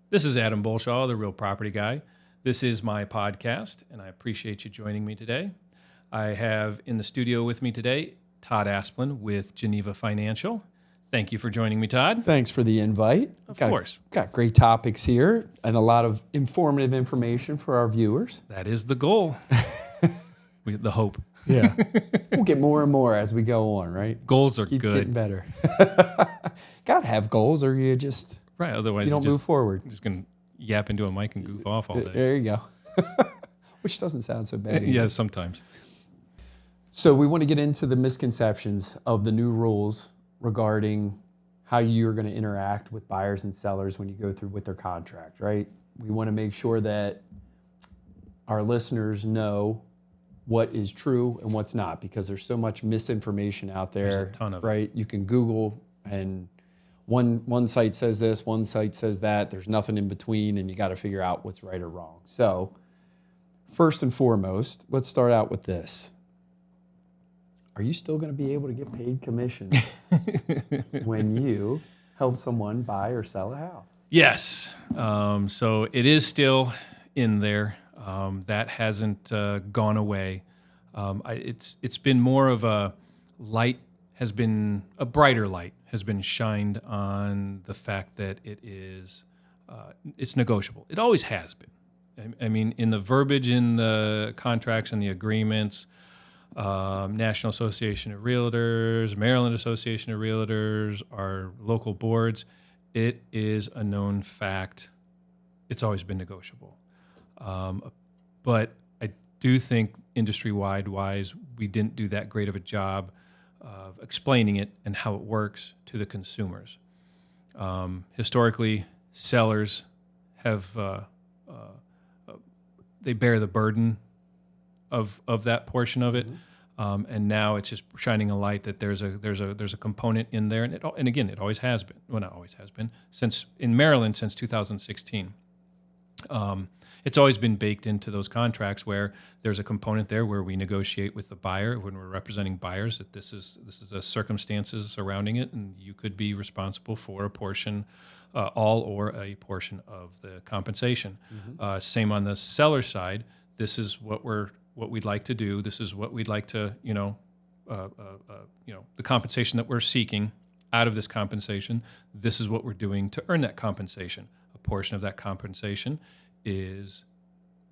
This is Adam Bolshaw, the Real Property Guy. This is my podcast, and I appreciate you joining me today. I have in the studio with me today Todd Asplin with Geneva Financial. Thank you for joining me, Todd. Thanks for the invite. Of course. Got great topics here and a lot of informative information for our viewers. That is the goal. The hope. Yeah. We'll get more and more as we go on, right? Goals are Keeps good. getting better. Got to have goals or you just Right, otherwise you don't move forward. Just going to yap into a mic and goof off all day. There you go. Which doesn't sound so bad. Yeah, sometimes. So we want to get into the misconceptions of the new rules regarding how you're going to interact with buyers and sellers when you go through with their contract, right? We want to make sure that our listeners know what is true and what's not, because there's so much misinformation out there. There's a ton of it. Right? You can Google and one site says this, one site says that. There's nothing in between, and you got to figure out what's right or wrong. So first and foremost, let's start out with this. Are you still going to be able to get paid commission when you help someone buy or sell a house? Yes. So it is still in there. That hasn't gone away. It's been more of a brighter light has been shined on the fact that it's negotiable. It always has been. I mean, in the verbiage in the contracts and the agreements, National Association of Realtors, Maryland Association of Realtors, our local boards, it is a known fact. It's always been negotiable. But I do think industry-wide wise, we didn't do that great of a job of explaining it and how it works to the consumers. Historically, sellers have they bear the burden of that portion of it, and now it's just shining a light that there's a component in there, and again, it always has been. Well, not always has been since in Maryland since 2016. It's always been baked into those contracts where there's a component there where we negotiate with the buyer when we're representing buyers that this is the circumstances surrounding it, and you could be responsible for a portion, all or a portion of the compensation. Same on the seller side. This is what we'd like to do. This is what we'd like to the compensation that we're seeking out of this compensation. This is what we're doing to earn that compensation. A portion of that compensation is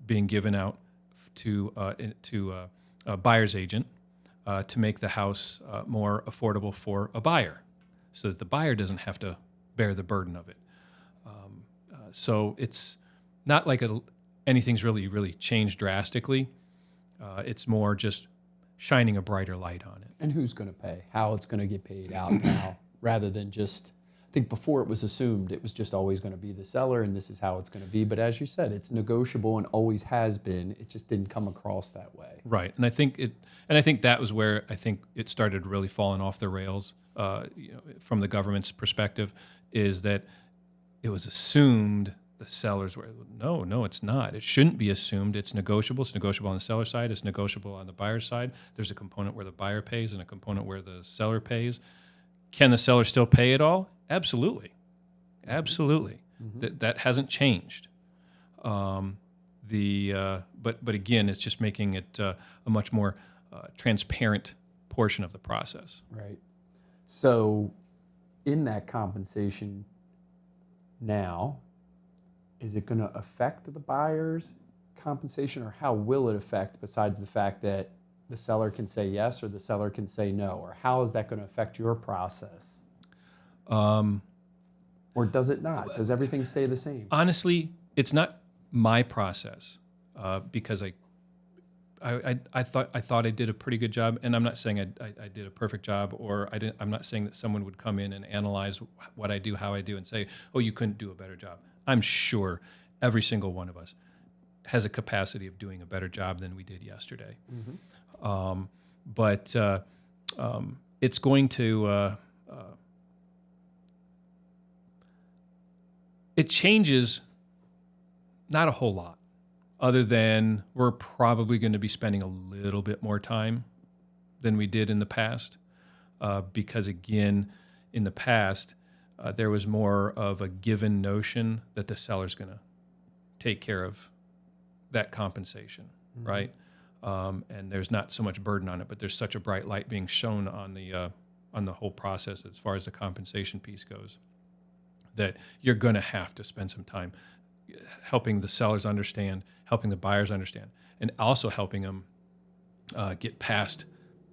being given out to a buyer's agent to make the house more affordable for a buyer, so that the buyer doesn't have to bear the burden of it. So it's not like anything's really changed drastically. It's more just shining a brighter light on it. And who's going to pay? How it's going to get paid out now, rather than just. I think before it was assumed it was just always going to be the seller and this is how it's going to be. But as you said, it's negotiable and always has been. It just didn't come across that way. Right. And I think that was where I think it started really falling off the rails from the government's perspective, is that it was assumed the sellers were, no, it's not. It shouldn't be assumed. It's negotiable. It's negotiable on the seller side. It's negotiable on the buyer side. There's a component where the buyer pays and a component where the seller pays. Can the seller still pay it all? Absolutely. That hasn't changed. But again, it's just making it a much more transparent portion of the process. Right. So, in that compensation now, is it going to affect the buyer's compensation, or how will it affect, besides the fact that the seller can say yes or the seller can say no, or how is that going to affect your process? Or does it not? Does everything stay the same? Honestly, it's not my process because I thought I did a pretty good job, and I'm not saying I did a perfect job, or I'm not saying that someone would come in and analyze what I do, how I do, and say, oh, you couldn't do a better job. I'm sure every single one of us has a capacity of doing a better job than we did yesterday. But it's going to it changes not a whole lot, other than we're probably going to be spending a little bit more time than we did in the past, because again, in the past, there was more of a given notion that the seller's going to take care of that compensation, right? And there's not so much burden on it, but there's such a bright light being shown on the whole process as far as the compensation piece goes, that you're going to have to spend some time helping the sellers understand, helping the buyers understand, and also helping them get past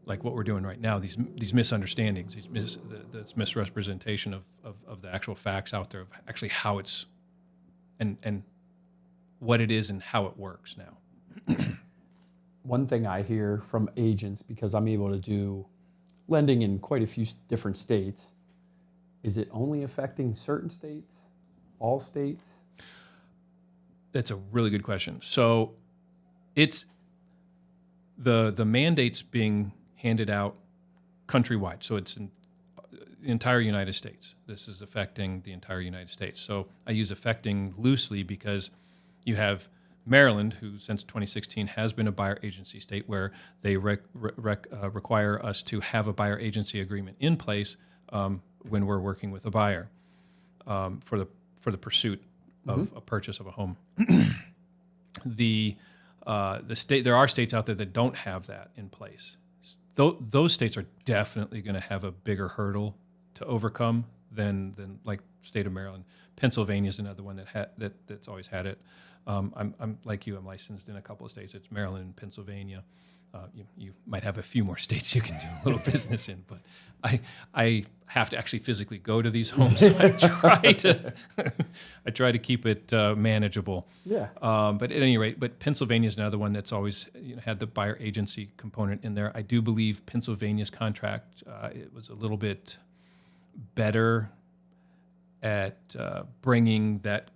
like what we're doing right now, these misunderstandings, this misrepresentation of the actual facts out there, of actually how it's and what it is and how it works now. One thing I hear from agents, because I'm able to do lending in quite a few different states, is it only affecting certain states, all states? That's a really good question. So it's the mandates being handed out countrywide. So it's in the entire United States. This is affecting the entire United States. So I use affecting loosely because you have Maryland, who since 2016 has been a buyer agency state, where they require us to have a buyer agency agreement in place when we're working with a buyer for the pursuit of a purchase of a home. The state, there are states out there that don't have that in place. Those states are definitely going to have a bigger hurdle to overcome than like state of Maryland. Pennsylvania is another one that's always had it. I'm like you. I'm licensed in a couple of states. It's Maryland and Pennsylvania. You might have a few more states you can do a little business in, but I have to actually physically go to these homes. So I try to keep it manageable. Yeah. But at any rate, Pennsylvania is another one that's always had the buyer agency component in there. I do believe Pennsylvania's contract it was a little bit better at bringing that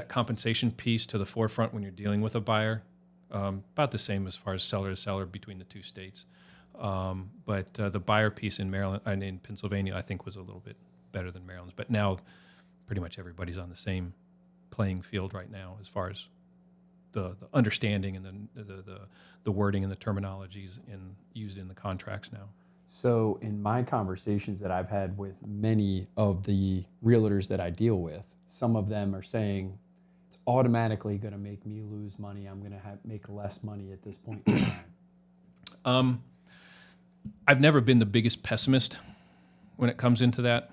compensation piece to the forefront when you're dealing with a buyer. About the same as far as seller to seller between the two states. But the buyer piece in Maryland and in Pennsylvania, I think, was a little bit better than Maryland's. But now pretty much everybody's on the same playing field right now as far as the understanding and the wording and the terminologies used in the contracts now. So in my conversations that I've had with many of the realtors that I deal with, some of them are saying, it's automatically going to make me lose money. I'm going to make less money at this point in time. I've never been the biggest pessimist when it comes into that.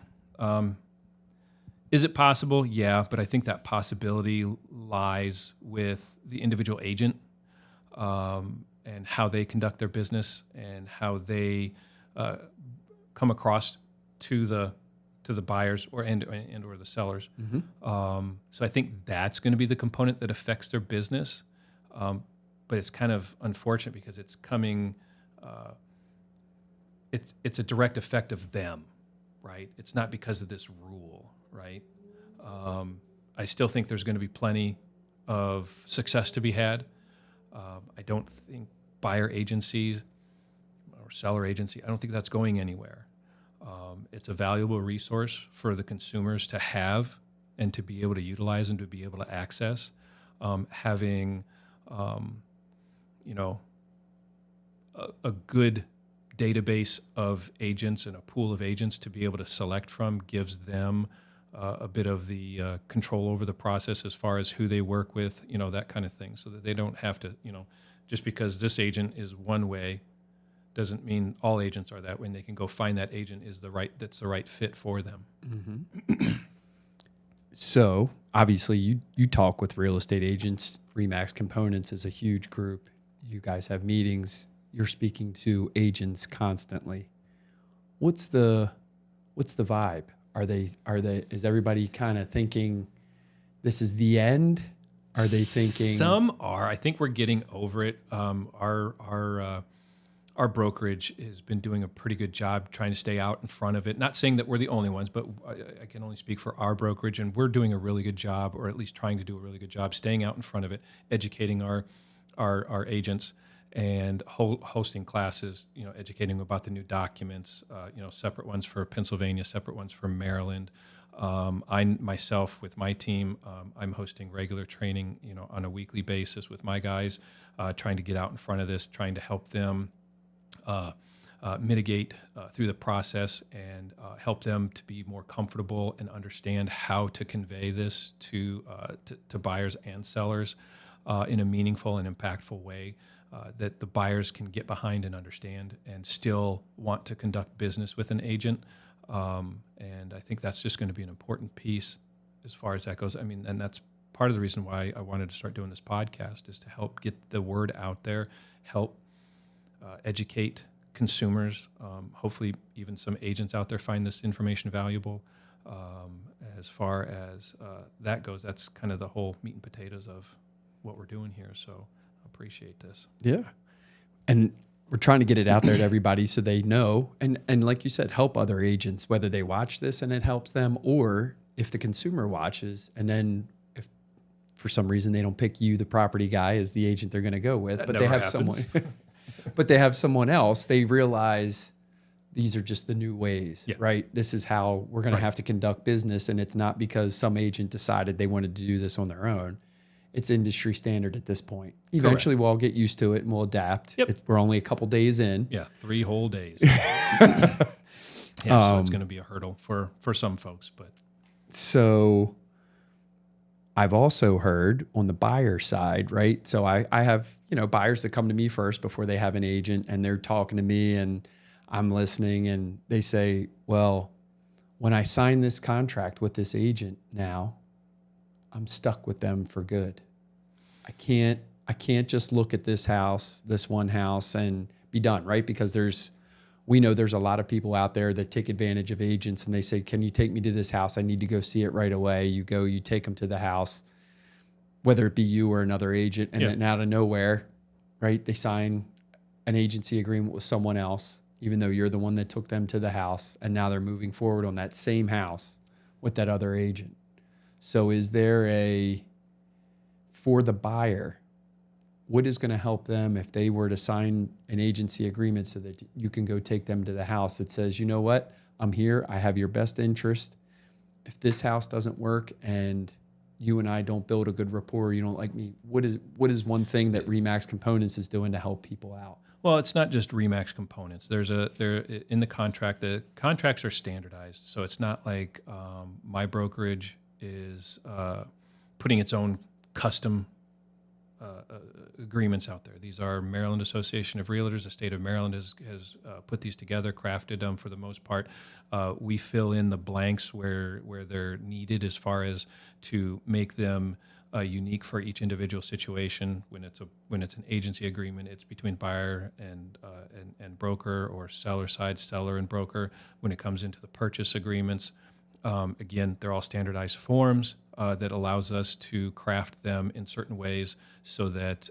Is it possible? Yeah, but I think that possibility lies with the individual agent and how they conduct their business and how they come across to the buyers or the sellers. So I think that's going to be the component that affects their business. But it's kind of unfortunate because it's coming. It's a direct effect of them, right? It's not because of this rule, right? I still think there's going to be plenty of success to be had. I don't think buyer agencies or seller agency, I don't think that's going anywhere. It's a valuable resource for the consumers to have and to be able to utilize and to be able to access. Having, a good database of agents and a pool of agents to be able to select from gives them a bit of the control over the process as far as who they work with, that kind of thing, so that they don't have to, just because this agent is one way doesn't mean all agents are that way, and they can go find that agent that's the right fit for them. So obviously you talk with real estate agents. Remax Components is a huge group. You guys have meetings. You're speaking to agents constantly. What's the vibe? Is everybody kind of thinking this is the end? Are they thinking? Some are. I think we're getting over it. Our brokerage has been doing a pretty good job trying to stay out in front of it. Not saying that we're the only ones, but I can only speak for our brokerage, and we're doing a really good job, or at least trying to do a really good job, staying out in front of it, educating our agents, and hosting classes, educating them about the new documents, separate ones for Pennsylvania, separate ones for Maryland. I myself, with my team, I'm hosting regular training, on a weekly basis with my guys, trying to get out in front of this, trying to help them mitigate through the process and help them to be more comfortable and understand how to convey this to buyers and sellers in a meaningful and impactful way that the buyers can get behind and understand and still want to conduct business with an agent. And I think that's just going to be an important piece as far as that goes. I mean, and that's part of the reason why I wanted to start doing this podcast, is to help get the word out there, help educate consumers. Hopefully even some agents out there find this information valuable. As far as that goes, that's kind of the whole meat and potatoes of what we're doing here. So I appreciate this. Yeah. And we're trying to get it out there to everybody so they know. And like you said, help other agents, whether they watch this and it helps them, or if the consumer watches and then if for some reason they don't pick you, the property guy, as the agent they're going to go with, That but they never have happens. someone, but they have someone else, they realize these are just the new ways, Yeah. right? This is how we're going to have to conduct business. And it's not because some agent decided they wanted to do this on their own. It's industry standard at this point. Eventually we'll all get used to it and we'll adapt. Yep. We're only a couple days in. Yeah, 3 whole days. So it's going to be a hurdle for some folks, but So I've also heard on the buyer side, right? So I have, buyers that come to me first before they have an agent, and they're talking to me and I'm listening, and they say, well, when I sign this contract with this agent now, I'm stuck with them for good. I can't just look at this one house and be done, right? Because we know there's a lot of people out there that take advantage of agents, and they say, can you take me to this house? I need to go see it right away. You take them to the house, whether it be you or another agent, and then out of nowhere, right, they sign an agency agreement with someone else, even though you're the one that took them to the house, and now they're moving forward on that same house with that other agent. So is there for the buyer, what is going to help them if they were to sign an agency agreement so that you can go take them to the house that says, you know what, I'm here, I have your best interest. If this house doesn't work and you and I don't build a good rapport, you don't like me, what is one thing that RE/MAX Components is doing to help people out? well, it's not just RE/MAX Components. There in the contract. The contracts are standardized, so it's not like my brokerage is putting its own custom agreements out there. These are Maryland Association of Realtors. The state of Maryland has put these together, crafted them for the most part. We fill in the blanks where they're needed as far as to make them unique for each individual situation. When it's an agency agreement, it's between buyer and broker, or seller side, seller and broker. When it comes into the purchase agreements, again, they're all standardized forms that allows us to craft them in certain ways so that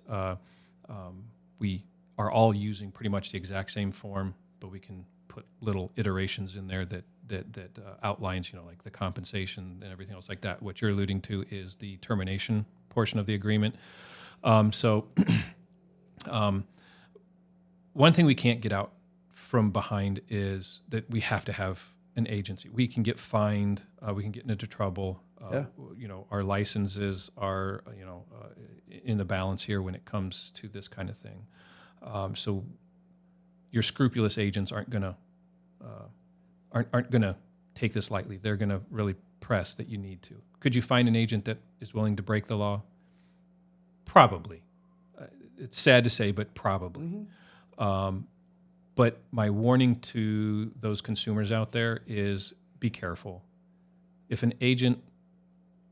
we are all using pretty much the exact same form, but we can put little iterations in there that outlines, like the compensation and everything else like that. What you're alluding to is the termination portion of the agreement. So one thing we can't get out from behind is that we have to have an agency. We can get fined. We can get into trouble. Our licenses are, in the balance here when it comes to this kind of thing. So your scrupulous agents aren't gonna take this lightly. They're gonna really press that you need to. Could you find an agent that is willing to break the law? Probably. It's sad to say, but probably. Mm-hmm. But my warning to those consumers out there is be careful. If an agent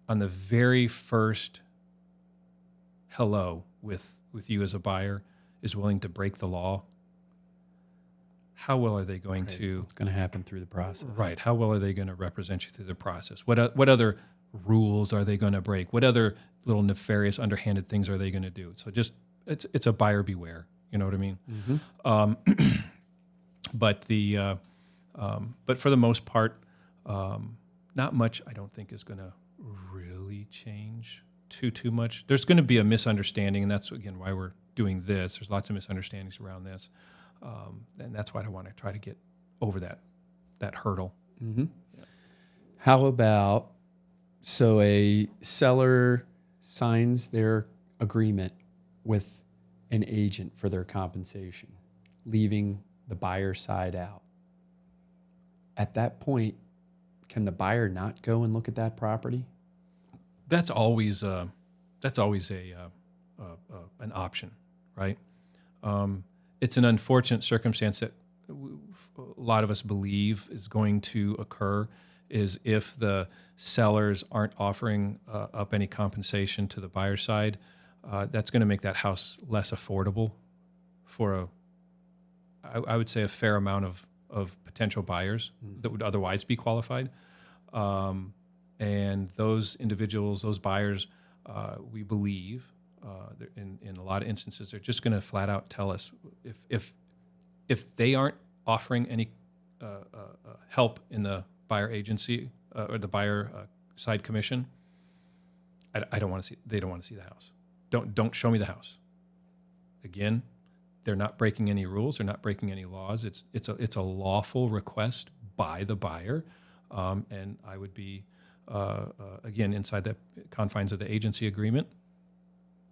on the very first hello with you as a buyer is willing to break the law, how well are they going to... What's going to happen through the process? Right. How well are they going to represent you through the process? What other rules are they going to break? What other little nefarious, underhanded things are they going to do? So just, it's a buyer beware. You know what I mean? Mm-hmm. But for the most part, not much, I don't think, is going to really change too much. There's going to be a misunderstanding, and that's, again, why we're doing this. There's lots of misunderstandings around this. And that's why I want to try to get over that hurdle. Mm-hmm. Yeah. How about, so a seller signs their agreement with an agent for their compensation, leaving the buyer's side out. At that point, can the buyer not go and look at that property? That's always an option, right? It's an unfortunate circumstance that a lot of us believe is going to occur is if the sellers aren't offering up any compensation to the buyer side, that's going to make that house less affordable for I would say a fair amount of potential buyers that would otherwise be qualified. And those individuals, those buyers, we believe in a lot of instances, they're just going to flat out tell us if they aren't offering any help in the buyer agency or the buyer side commission, I don't want to see. They don't want to see the house. Don't show me the house. Again, they're not breaking any rules. They're not breaking any laws. It's a lawful request by the buyer, and I would be again inside the confines of the agency agreement.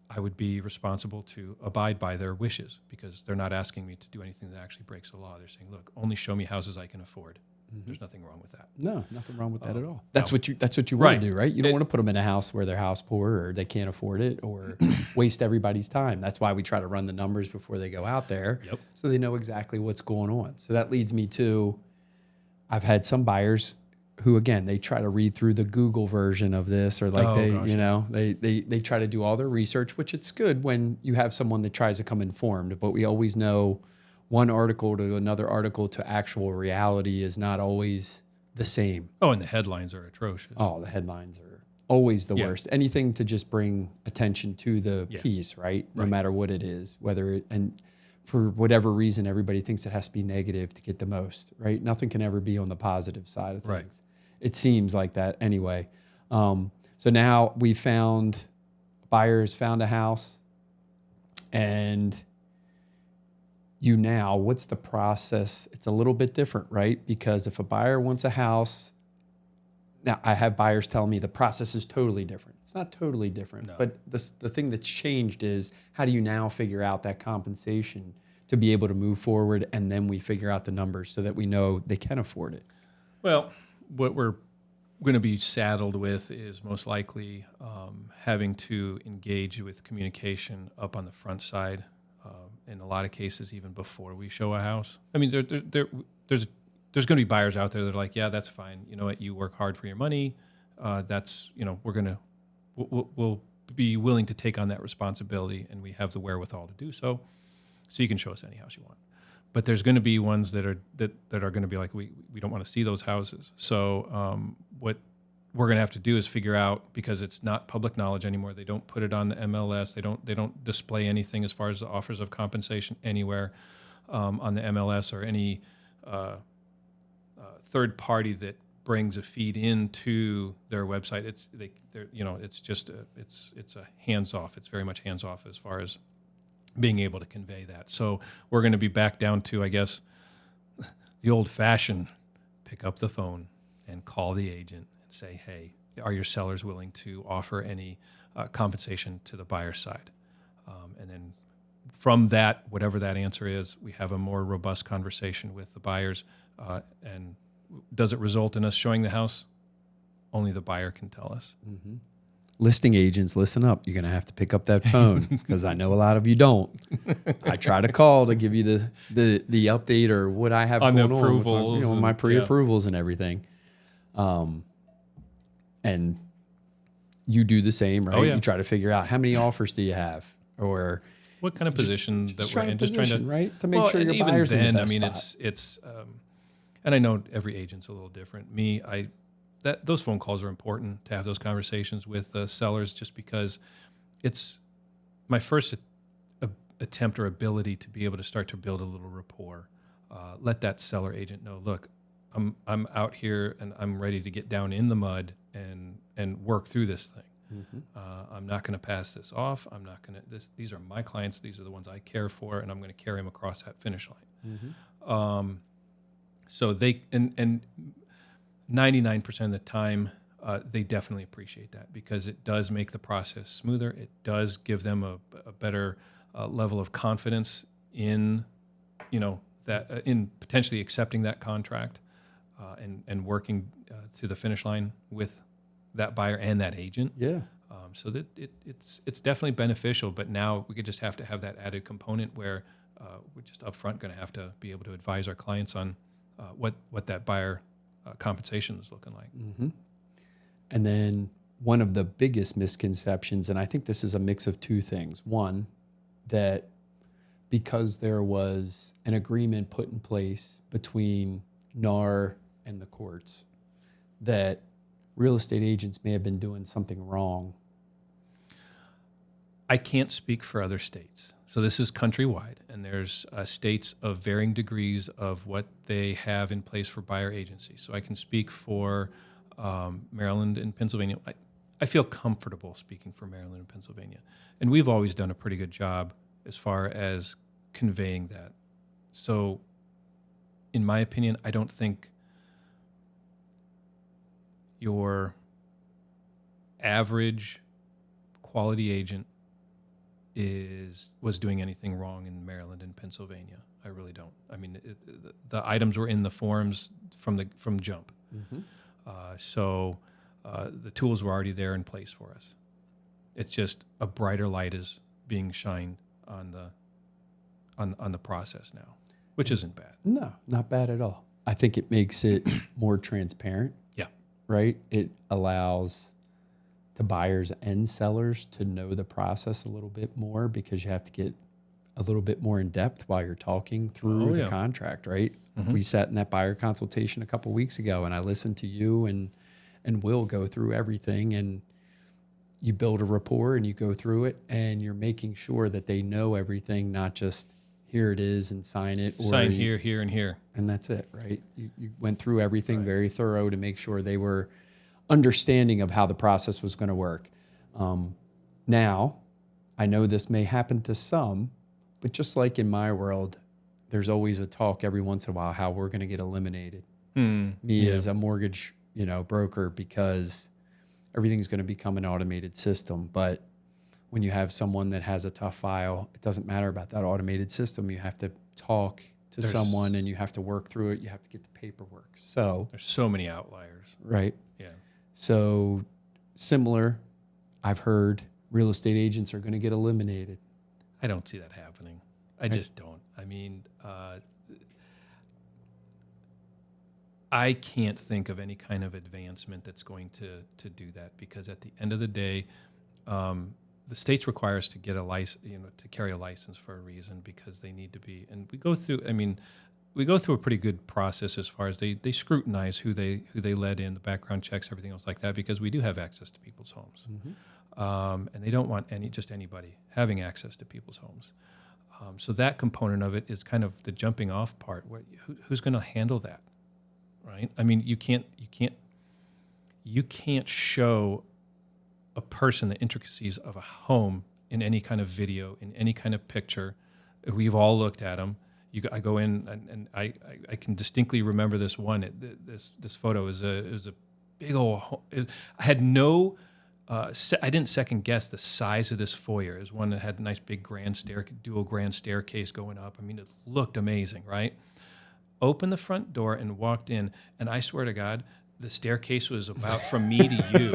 I would be responsible to abide by their wishes because they're not asking me to do anything that actually breaks the law. They're saying, "Look, only show me houses I can afford." There's nothing wrong with that. No, nothing wrong with that at all. That's no. what you want to do, right? You don't want to put them in a house where they're house poor or they can't afford it or waste everybody's time. That's why we try to run the numbers before they go out there, so they know exactly what's going on. So that leads me to, I've had some buyers who, again, they try to read through the Google version of this, or like they try to do all their research, which it's good when you have someone that tries to come informed, but we always know one article to another article to actual reality is not always the same. Oh, and the headlines are atrocious. Oh, the headlines are always the worst. Anything to just bring attention to the piece, right? No matter what it is, and for whatever reason, everybody thinks it has to be negative to get the most, right? Nothing can ever be on the positive side of things. Right. It seems like that anyway. So now buyers found a house, and what's the process? It's a little bit different, right? Because if a buyer wants a house, now I have buyers telling me the process is totally different. It's not totally different, No. but the thing that's changed is how do you now figure out that compensation to be able to move forward, and then we figure out the numbers so that we know they can afford it. Well, what we're going to be saddled with is most likely having to engage with communication up on the front side. In a lot of cases, even before we show a house. I mean, there's going to be buyers out there that are like, yeah, that's fine. You know what? You work hard for your money. We'll be willing to take on that responsibility, and we have the wherewithal to do so. So you can show us any house you want. But there's going to be ones that are going to be like, we don't want to see those houses. So what we're going to have to do is figure out, because it's not public knowledge anymore. They don't put it on the MLS. They don't display anything as far as the offers of compensation anywhere on the MLS or any third party that brings a feed into their website. It's a hands off. It's very much hands off as far as being able to convey that. So we're going to be back down to, I guess, the old fashioned, pick up the phone and call the agent and say, hey, are your sellers willing to offer any compensation to the buyer side? And then from that, whatever that answer is, we have a more robust conversation with the buyers. And does it result in us showing the house? Only the buyer can tell us. Mm-hmm. Listing agents, listen up. You're going to have to pick up that phone because I know a lot of you don't. I try to call to give you the update or what I have on going the on approvals, with my pre-approvals and everything. And you do the same, right? Oh, yeah. You try to figure out how many offers do you have, or what kind of position that we're in. Just trying to right to make sure your even buyer's then, in the best I mean, spot. it's and I know every agent's a little different. Those phone calls are important to have those conversations with sellers, just because it's my first attempt or ability to be able to start to build a little rapport. Let that seller agent know, look, I'm out here and I'm ready to get down in the mud and work through this thing. Mm-hmm. I'm not going to pass this off. I'm not going to. These are my clients. These are the ones I care for, and I'm going to carry them across that finish line. Mm-hmm. So they and 99% of the time, they definitely appreciate that, because it does make the process smoother. It does give them a better level of confidence in, that in potentially accepting that contract and working to the finish line with that buyer and that agent. Yeah. So that it's definitely beneficial, but now we could just have to have that added component where we're just upfront going to have to be able to advise our clients on what that buyer compensation is looking like. Mm-hmm. And then one of the biggest misconceptions, and I think this is a mix of two things. One, that because there was an agreement put in place between NAR and the courts, that real estate agents may have been doing something wrong. I can't speak for other states. So this is countrywide, and there's states of varying degrees of what they have in place for buyer agency. So I can speak for Maryland and Pennsylvania. I feel comfortable speaking for Maryland and Pennsylvania. And we've always done a pretty good job as far as conveying that. So in my opinion, I don't think your average quality agent was doing anything wrong in Maryland and Pennsylvania. I really don't. I mean, the items were in the forms from jump. Mm-hmm. So the tools were already there in place for us. It's just a brighter light is being shined on the process now, which isn't bad. No, not bad at all. I think it makes it more transparent. Yeah. Right? It allows the buyers and sellers to know the process a little bit more because you have to get a little bit more in depth while you're talking through the contract, right? Mm-hmm. We sat in that buyer consultation a couple of weeks ago, and I listened to you and Will go through everything, and you build a rapport and you go through it, and you're making sure that they know everything, not just here it is and sign it. Or sign here, and here. And that's it, right? You went through everything very thorough to make sure they were understanding of how the process was going to work. Now, I know this may happen to some, but just like in my world, there's always a talk every once in a while how we're going to get eliminated. Me as a mortgage, broker, because everything's going to become an automated system. But when you have someone that has a tough file, it doesn't matter about that automated system. You have to talk to someone and you have to work through it. You have to get the paperwork. So there's so many outliers. Right. Yeah. So similar, I've heard real estate agents are going to get eliminated. I don't see that happening. I just don't. I mean, I can't think of any kind of advancement that's going to do that, because at the end of the day, the states require us to get a license, to carry a license for a reason, because they need to be. And we go through. I mean, we go through a pretty good process as far as they scrutinize who they let in, the background checks, everything else like that, because we do have access to people's homes, and they don't want anybody having access to people's homes. So that component of it is kind of the jumping off part. Who's going to handle that, right? I mean, you can't show a person the intricacies of a home in any kind of video, in any kind of picture. We've all looked at them. I go in and I can distinctly remember this one. This photo is a big old. I had no. I didn't second guess the size of this foyer. It was one that had a nice big dual grand staircase going up. I mean, it looked amazing, right? Opened the front door and walked in, and I swear to God, the staircase was about from me to you.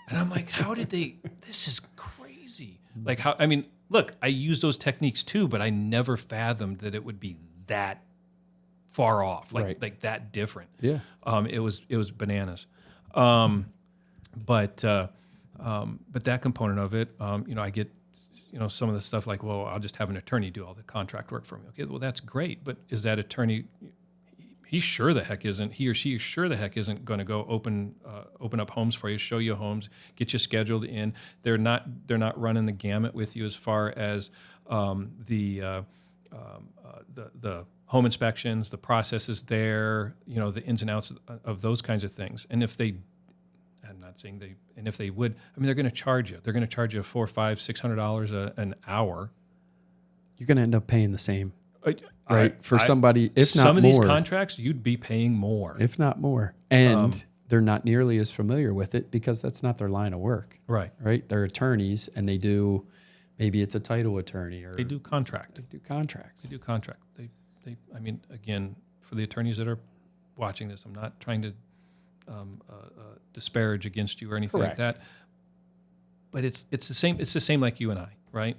And I'm like, how did they? This is crazy. Like how? I mean, look, I use those techniques too, but I never fathomed that it would be that far off, like that different. Yeah. It was bananas. But that component of it, I get, some of the stuff like, well, I'll just have an attorney do all the contract work for me. Okay, well, that's great, but is that attorney? He or she sure the heck isn't going to go open up homes for you, show you homes, get you scheduled in. They're not running the gamut with you as far as the home inspections, the processes there, the ins and outs of those kinds of things. And if they, I'm not saying they, and if they would, I mean, they're going to charge you. They're going to charge you $400, $500, $600 an hour. You're going to end up paying the same. Right. For somebody, if not more. Some of these contracts, you'd be paying more. If not more. And they're not nearly as familiar with it because that's not their line of work. Right. Right? They're attorneys, and maybe it's a title attorney. Or they do contract. They do contracts. They do contract. I mean, again, for the attorneys that are watching this, I'm not trying to disparage against you or anything Correct. like that. But it's the same. It's the same like you and I, right?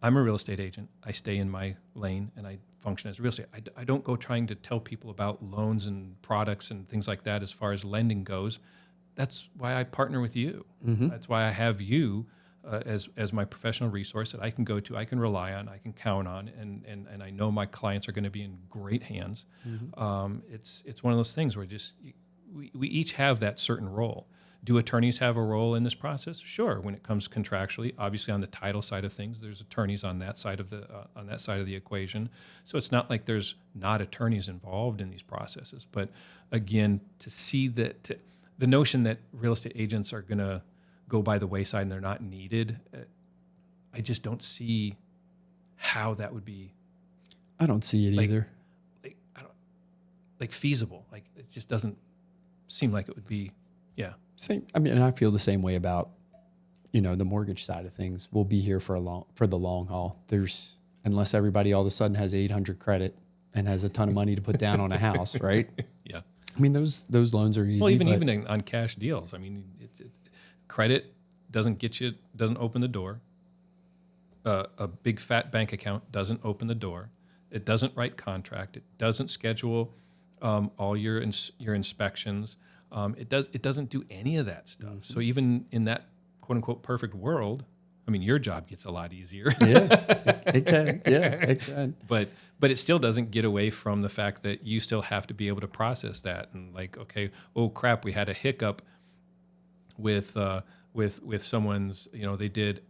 I'm a real estate agent. I stay in my lane and I function as real estate. I don't go trying to tell people about loans and products and things like that as far as lending goes. That's why I partner with you. That's why I have you as my professional resource that I can go to, I can rely on, I can count on, and I know my clients are going to be in great hands. It's one of those things where we each have that certain role. Do attorneys have a role in this process? Sure. When it comes contractually, obviously on the title side of things, there's attorneys on that side of the equation. So it's not like there's not attorneys involved in these processes. But again, to see that the notion that real estate agents are going to go by the wayside and they're not needed, I just don't see how that would be. I don't see it either. Feasible. Like it just doesn't seem like it would be. Yeah. Same. I mean, and I feel the same way about, the mortgage side of things. We'll be here for the long haul. Unless everybody all of a sudden has 800 credit and has a ton of money to put down on a house, right? Yeah. I mean, those loans are easy. Well, even on cash deals. I mean, credit doesn't open the door. A big fat bank account doesn't open the door. It doesn't write contract. It doesn't schedule all your inspections. It doesn't do any of that stuff. So even in that quote unquote perfect world, I mean, your job gets a lot easier. Yeah, it can. Yeah, it can. But it still doesn't get away from the fact that you still have to be able to process that and like, okay, oh crap, we had a hiccup with someone's, they did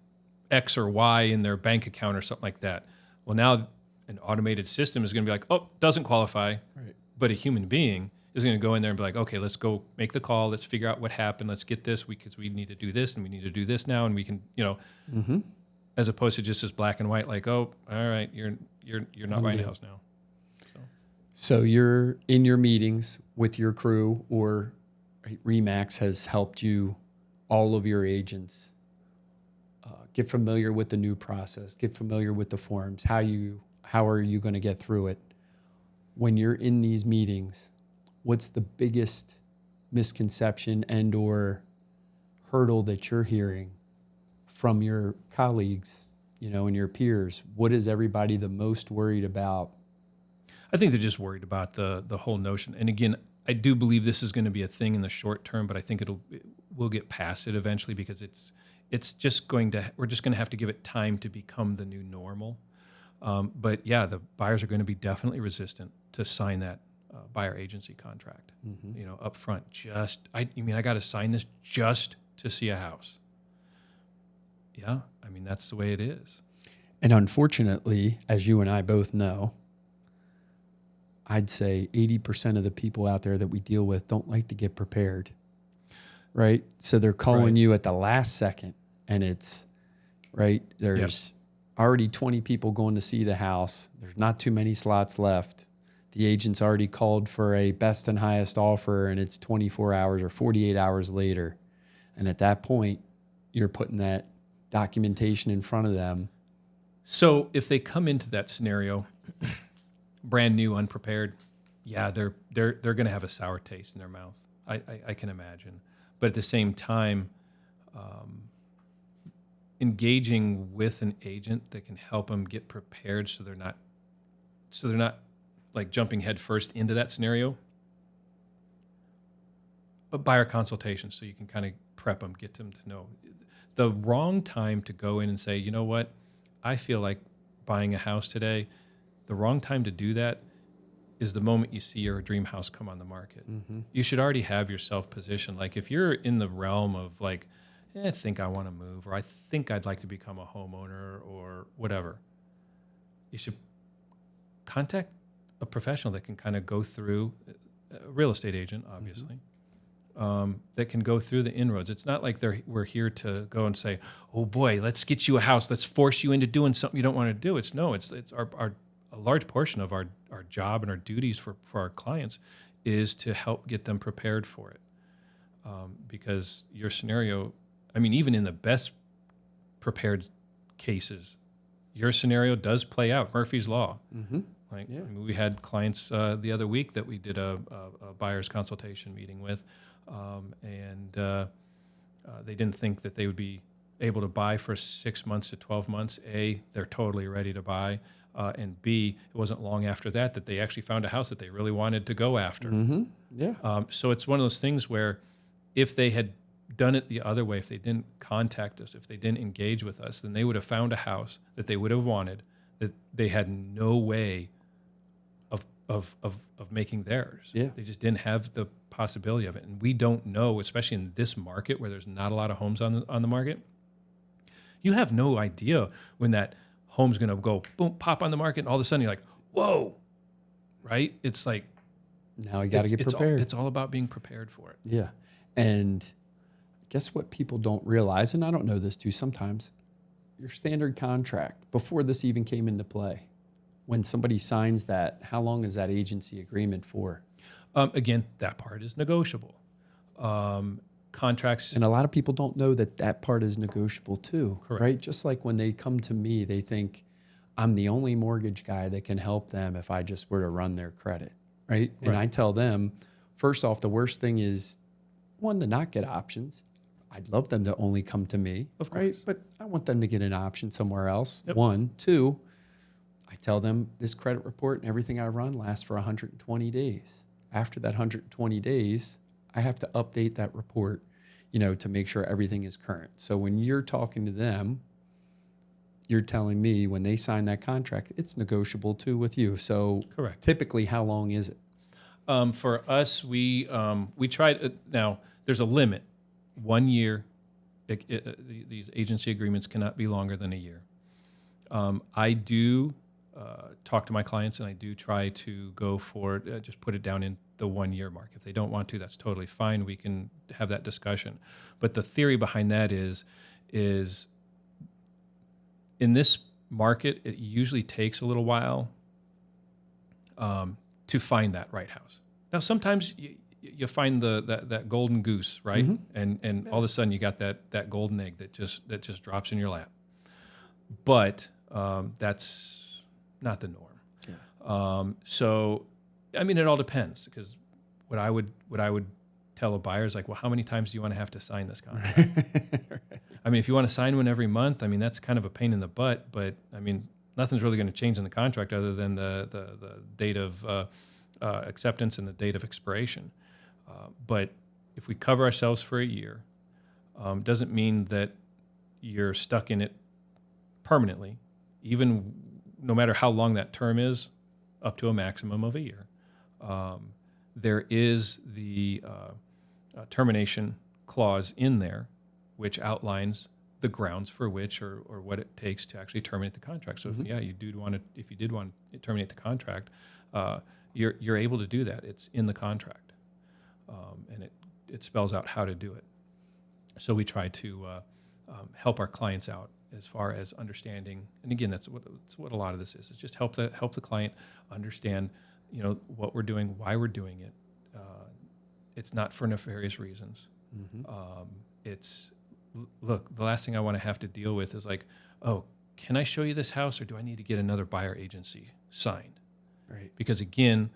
X or Y in their bank account or something like that. Well, now an automated system is going to be like, oh, doesn't qualify. Right. But a human being is going to go in there and be like, okay, let's go make the call. Let's figure out what happened. Let's get this because we need to do this and we need to do this now. And we can, as opposed to just as black and white, like, oh, all right, you're not buying a house now. So you're in your meetings with your crew, or Remax has helped you, all of your agents, get familiar with the new process, get familiar with the forms. How are you going to get through it? When you're in these meetings, what's the biggest misconception and or hurdle that you're hearing from your colleagues, and your peers? What is everybody the most worried about? I think they're just worried about the whole notion. And again, I do believe this is going to be a thing in the short term, but I think we'll get past it eventually because we're just going to have to give it time to become the new normal. But yeah, the buyers are going to be definitely resistant to sign that buyer agency contract, up front. I got to sign this just to see a house. Yeah, I mean, that's the way it is. And unfortunately, as you and I both know, I'd say 80% of the people out there that we deal with don't like to get prepared, right? So they're calling you at the last second, and it's, right, there's already 20 people going to see the house. There's not too many slots left. The agent's already called for a best and highest offer, and it's 24 hours or 48 hours later. And at that point, you're putting that documentation in front of them. So if they come into that scenario, brand new, unprepared, yeah, they're going to have a sour taste in their mouth. I can imagine. But at the same time, engaging with an agent that can help them get prepared so they're not like jumping head first into that scenario. A buyer consultation, so you can kind of prep them, get them to know. The wrong time to go in and say, you know what, I feel like buying a house today. The wrong time to do that is the moment you see your dream house come on the market. Mm-hmm. You should already have yourself positioned. Like if you're in the realm of like, I think I want to move, or I think I'd like to become a homeowner or whatever, you should contact a professional that can kind of go through, a real estate agent, obviously, that can go through the inroads. It's not like we're here to go and say, oh boy, let's get you a house. Let's force you into doing something you don't want to do. It's a large portion of our job and our duties for our clients is to help get them prepared for it. Because your scenario, I mean, even in the best prepared cases, your scenario does play out. Murphy's Law. Mm-hmm. Like Yeah. I mean, we had clients the other week that we did a buyer's consultation meeting with, and they didn't think that they would be able to buy for 6 months to 12 months. A, they're totally ready to buy. And B, it wasn't long after that that they actually found a house that they really wanted to go after. Mm-hmm. Yeah. So it's one of those things where if they had done it the other way, if they didn't contact us, if they didn't engage with us, then they would have found a house that they would have wanted that they had no way of making theirs. Yeah. They just didn't have the possibility of it. And we don't know, especially in this market where there's not a lot of homes on the market, you have no idea when that home's going to go boom, pop on the market, and all of a sudden you're like, whoa, right? It's like, Now you got to get prepared. It's all about being prepared for it. Yeah. And guess what people don't realize, and I don't know this too sometimes, your standard contract, before this even came into play, when somebody signs that, how long is that agency agreement for? Again, that part is negotiable. Contracts. And a lot of people don't know that that part is negotiable too, Correct. right? Just like when they come to me, they think I'm the only mortgage guy that can help them if I just were to run their credit, right? And I tell them, first off, the worst thing is, one, to not get options. I'd love them to only come to me, Of course. right? But I want them to get an option somewhere else. Yep. One. Two, I tell them this credit report and everything I run lasts for 120 days. After that 120 days, I have to update that report, to make sure everything is current. So when you're talking to them, you're telling me when they sign that contract, it's negotiable too with you. So Correct. typically, how long is it? For us, we tried. Now, there's a limit. 1 year. These agency agreements cannot be longer than a year. I do talk to my clients, and I do try to go for just put it down in the 1 year mark. If they don't want to, that's totally fine. We can have that discussion. But the theory behind that is in this market, it usually takes a little while to find that right house. Now, sometimes you find that golden goose, right? Mm-hmm. And all of a sudden you got that golden egg that just drops in your lap. But that's not the norm. Yeah. So, I mean, it all depends, because what I would tell a buyer is like, well, how many times do you want to have to sign this contract? Right. I mean, if you want to sign one every month, I mean, that's kind of a pain in the butt, but I mean, nothing's really going to change in the contract other than the date of acceptance and the date of expiration. But if we cover ourselves for a year, doesn't mean that you're stuck in it permanently, even no matter how long that term is, up to a maximum of a year. There is the termination clause in there, which outlines the grounds for which or what it takes to actually terminate the contract. So if you did want to terminate the contract, you're able to do that. It's in the contract, and it spells out how to do it. So we try to help our clients out as far as understanding. And again, that's what a lot of this is. It's just help the client understand, what we're doing, why we're doing it. It's not for nefarious reasons. Look, the last thing I want to have to deal with is like, oh, can I show you this house, or do I need to get another buyer agency signed? Right. Because again,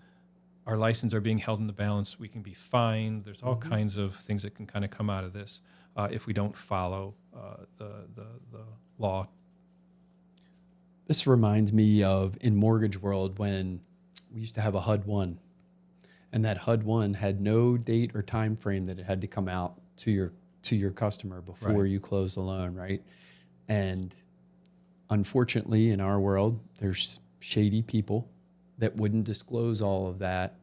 our license are being held in the balance. We can be fined. There's all kinds of things that can kind of come out of this if we don't follow the law. This reminds me of in mortgage world when we used to have a HUD-1, and that HUD-1 had no date or time frame that it had to come out to your customer before you close the loan, right? And unfortunately, in our world, there's shady people that wouldn't disclose all of that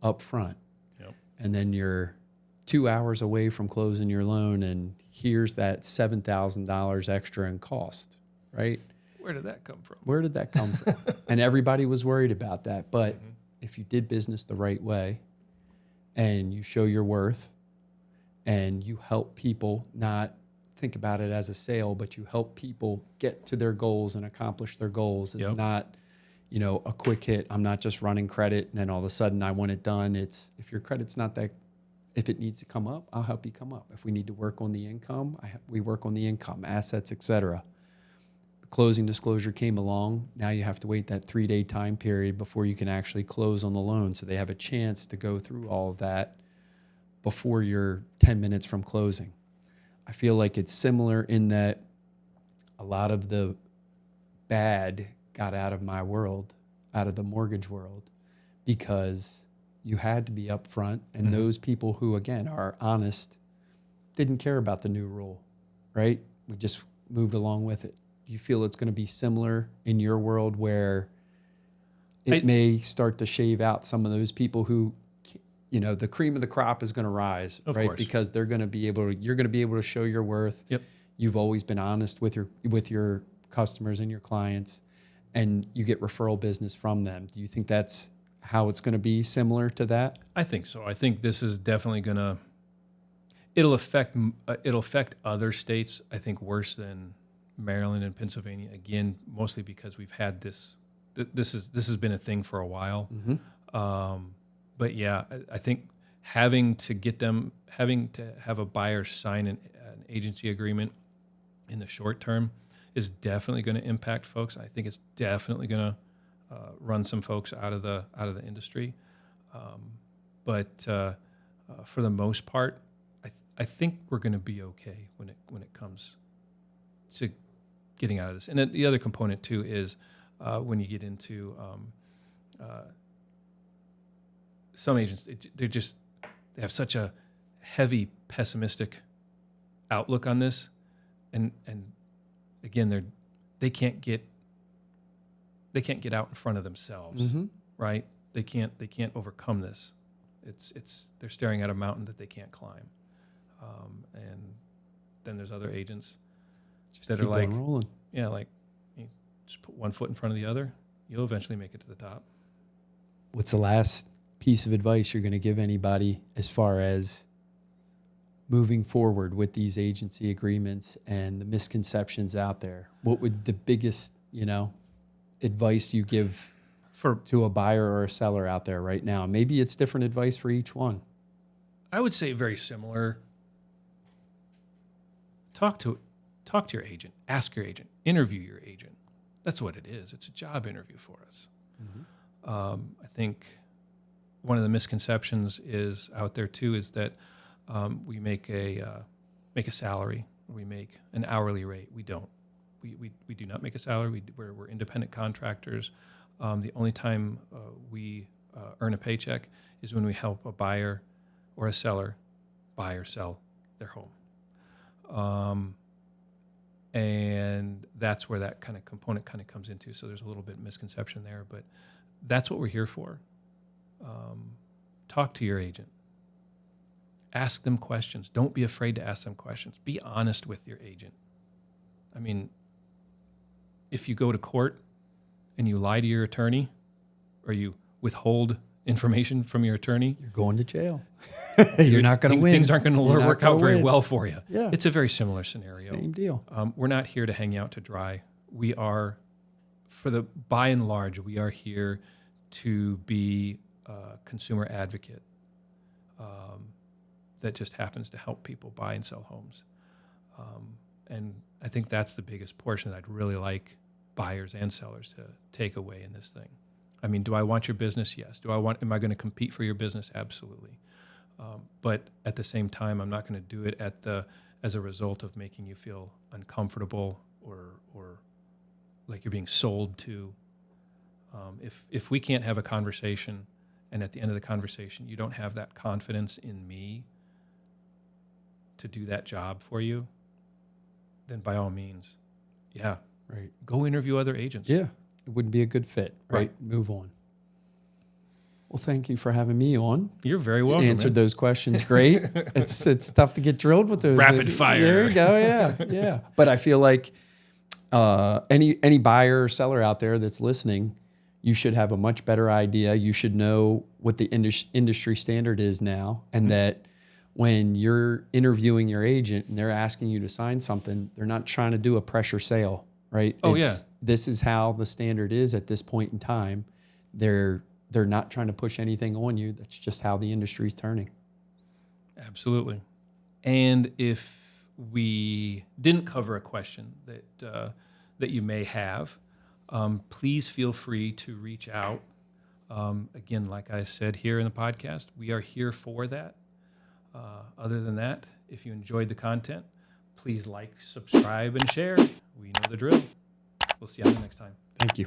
up front. Yep. And then you're 2 hours away from closing your loan, and here's that $7,000 extra in cost, right? Where did that come from? Where did that come from? And everybody was worried about that. But if you did business the right way and you show your worth and you help people not think about it as a sale, but you help people get to their goals and accomplish their goals. It's not, a quick hit. I'm not just running credit and then all of a sudden I want it done. It's if your credit's not that, if it needs to come up, I'll help you come up. If we need to work on the income, we work on the income, assets, etc. The closing disclosure came along, now you have to wait that 3-day time period before you can actually close on the loan. So they have a chance to go through all of that before you're 10 minutes from closing. I feel like it's similar in that a lot of the bad got out of my world, out of the mortgage world, because you had to be upfront. And those people who, again, are honest didn't care about the new rule, right? We just moved along with it. You feel it's going to be similar in your world where it may start to shave out some of those people who, the cream of the crop is going to rise, Of right? course. Because you're going to be able to show your worth. Yep. You've always been honest with your customers and your clients, and you get referral business from them. Do you think that's how it's going to be similar to that? I think so. I think this is definitely going to, it'll affect other states, I think, worse than Maryland and Pennsylvania. Again, mostly because we've had this has been a thing for a while. But yeah, I think having to have a buyer sign an agency agreement in the short term is definitely going to impact folks. I think it's definitely going to run some folks out of the industry. But for the most part, I think we're going to be okay when it comes to getting out of this. And then the other component too is when you get into some agents, they have such a heavy pessimistic outlook on this, and again, they can't get out in front of themselves, right? They can't overcome this. They're staring at a mountain that they can't climb, and then there's other agents that are like, rolling. yeah, like you just put one foot in front of the other, you'll eventually make it to the top. What's the last piece of advice you're going to give anybody as far as moving forward with these agency agreements and the misconceptions out there? What would the biggest, advice you give to a buyer or a seller out there right now? Maybe it's different advice for each one. I would say very similar. Talk to your agent, ask your agent, interview your agent. That's what it is. It's a job interview for us. I think one of the misconceptions is out there too is that we make a salary, we make an hourly rate. We don't. We do not make a salary. We're independent contractors. The only time we earn a paycheck is when we help a buyer or a seller buy or sell their home. And that's where that kind of component kind of comes into. So there's a little bit of misconception there, but that's what we're here for. Talk to your agent. Ask them questions. Don't be afraid to ask them questions. Be honest with your agent. I mean, if you go to court and you lie to your attorney or you withhold information from your attorney, you're going to jail. You're not going to win. Things aren't going to work out very well for you. Yeah. It's a very similar scenario. Same deal. We're not here to hang out to dry. We are, by and large, we are here to be a consumer advocate that just happens to help people buy and sell homes. And I think that's the biggest portion that I'd really like buyers and sellers to take away in this thing. I mean, do I want your business? Yes. Am I going to compete for your business? Absolutely. But at the same time, I'm not going to do it as a result of making you feel uncomfortable or like you're being sold to. If we can't have a conversation, and at the end of the conversation, you don't have that confidence in me to do that job for you, then by all means, yeah, right, go interview other agents. Yeah, it wouldn't be a good fit, right? Move on. Well, thank you for having me on. You're very welcome. You answered those questions great. It's tough to get drilled with those. Rapid fire. There you go. Yeah. But I feel like any buyer or seller out there that's listening, you should have a much better idea. You should know what the industry standard is now, and that when you're interviewing your agent and they're asking you to sign something, they're not trying to do a pressure sale, right? This is how the standard is at this point in time. They're not trying to push anything on you. That's just how the industry's turning. Absolutely. And if we didn't cover a question that you may have, please feel free to reach out. Again, like I said here in the podcast, we are here for that. Other than that, if you enjoyed the content, please like, subscribe, and share. We know the drill. We'll see you on the next time. Thank you.